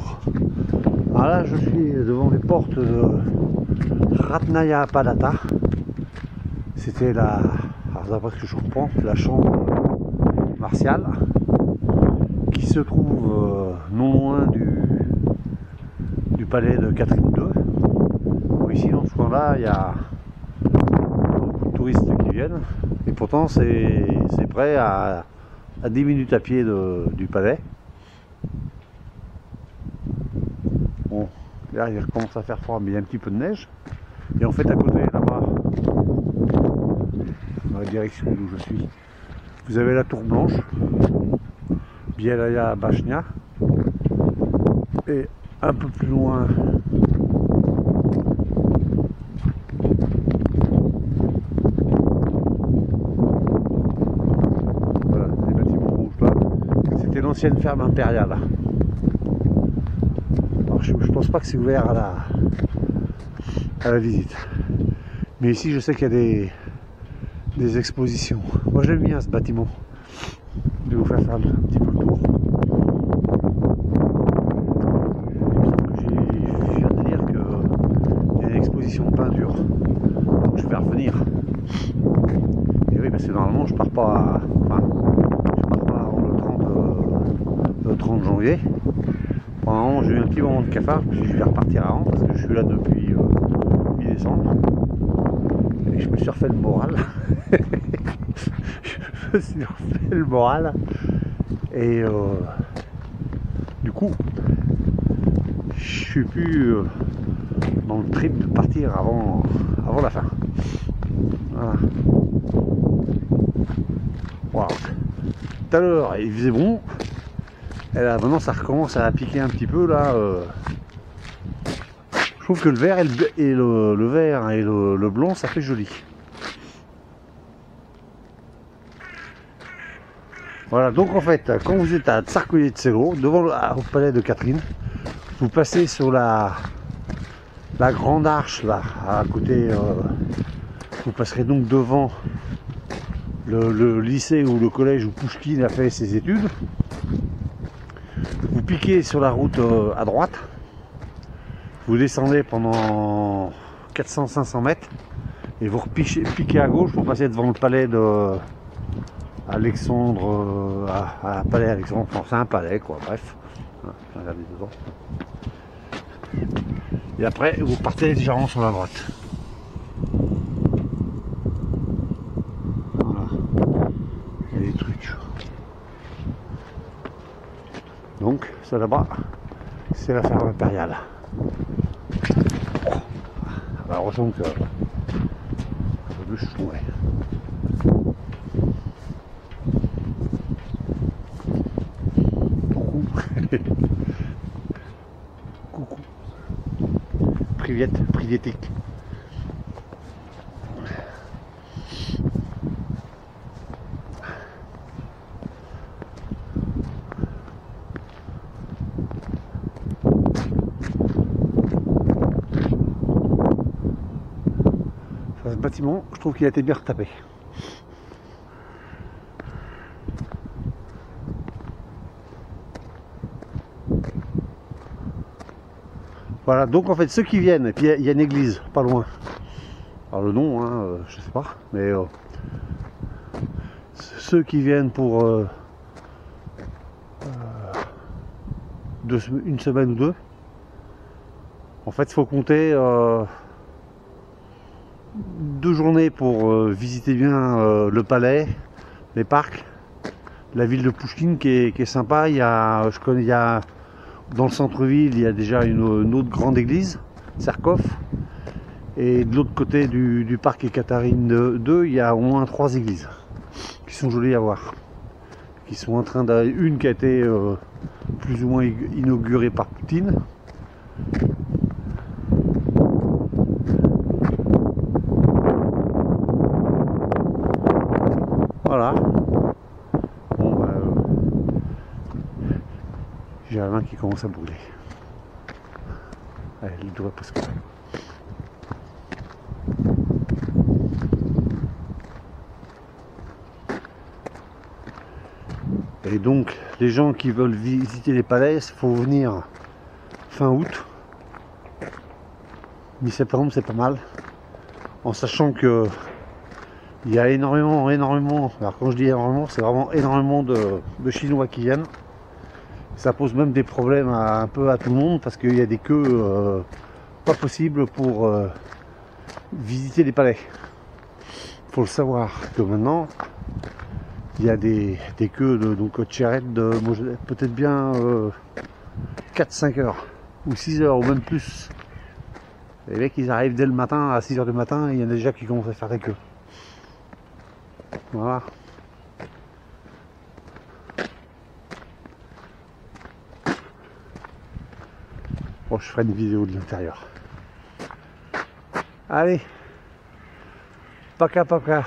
bonjour. Alors là je suis devant les portes de Ratnajapadata. C'était la, alors d'après ce que je comprends, la chambre martiale qui se trouve non loin du palais de Catherine II. Bon, ici dans ce coin-là, il y a beaucoup de touristes qui viennent et pourtant c'est près à 10 minutes à pied du palais. Bon, là il commence à faire froid, mais il y a un petit peu de neige. Et en fait, à côté, là-bas, dans la direction d'où je suis, vous avez la tour blanche, Bielaya Bachnia, et un peu plus loin, voilà, les bâtiments rouges là, c'était l'ancienne ferme impériale. Alors, je pense pas que c'est ouvert à la visite. Mais ici, je sais qu'il y a des expositions. Moi, j'aime bien ce bâtiment. Je vais vous faire un petit peu le tour. Je viens de lire qu'il y a une exposition de peinture. Donc, je vais revenir. Et oui, parce que normalement, je pars pas avant le 30 janvier. Pour un moment, j'ai eu un petit moment de cafard. Je vais repartir avant parce que je suis là depuis mi-décembre. Et je me suis refait le moral. Je me suis refait le moral. Et du coup, je suis plus dans le trip de partir avant la fin. Voilà. Wow. Tout à l'heure, il faisait bon. Et là, maintenant, ça recommence à piquer un petit peu là. Je trouve que le vert et le blanc, ça fait joli. Voilà, donc en fait, quand vous êtes à Tsarskoye-Selo, devant au palais de Catherine, vous passez sur la grande arche là, à côté. Vous passerez donc devant le lycée ou le collège où Pouchkine a fait ses études. Vous piquez sur la route à droite. Vous descendez pendant 400-500 mètres et vous piquez à gauche pour passer devant le palais de Alexandre, palais Alexandre, enfin, c'est un palais quoi, bref. Regardez dedans. Et après vous partez légèrement sur la droite. Voilà. Il y a des trucs. Donc ça là-bas, c'est la ferme impériale. Alors, heureusement que un peu de chou, ouais. Coucou. Coucou. Privétique. Ce bâtiment, je trouve qu'il a été bien retapé. Voilà, donc en fait ceux qui viennent, et puis il y a une église pas loin. Alors le nom, hein, je sais pas, mais ceux qui viennent pour une semaine ou deux, en fait il faut compter 2 journées pour visiter bien le palais, les parcs, la ville de Pouchkine qui est sympa. Il y a dans le centre-ville, il y a déjà une autre grande église, Tserkov, et de l'autre côté du parc et Catherine II, il y a au moins 3 églises qui sont jolies à voir, qui sont en train une qui a été plus ou moins inaugurée par Poutine. Voilà. Bon bah, j'ai la main qui commence à brûler. Allez, le doigt parce que. Et donc, les gens qui veulent visiter les palais, il faut venir fin août. Mi-septembre, c'est pas mal. En sachant que il y a énormément, alors quand je dis énormément, c'est vraiment énormément de Chinois qui viennent. Ça pose même des problèmes un peu à tout le monde parce qu'il y a des queues pas possibles pour visiter les palais. Faut le savoir que maintenant il y a des queues de charrettes de peut-être bien 4-5 heures ou 6 heures ou même plus. Les mecs ils arrivent dès le matin à 6 heures du matin et il y en a déjà qui commencent à faire des queues. Voilà. Bon, je ferai une vidéo de l'intérieur. Allez, paka paka.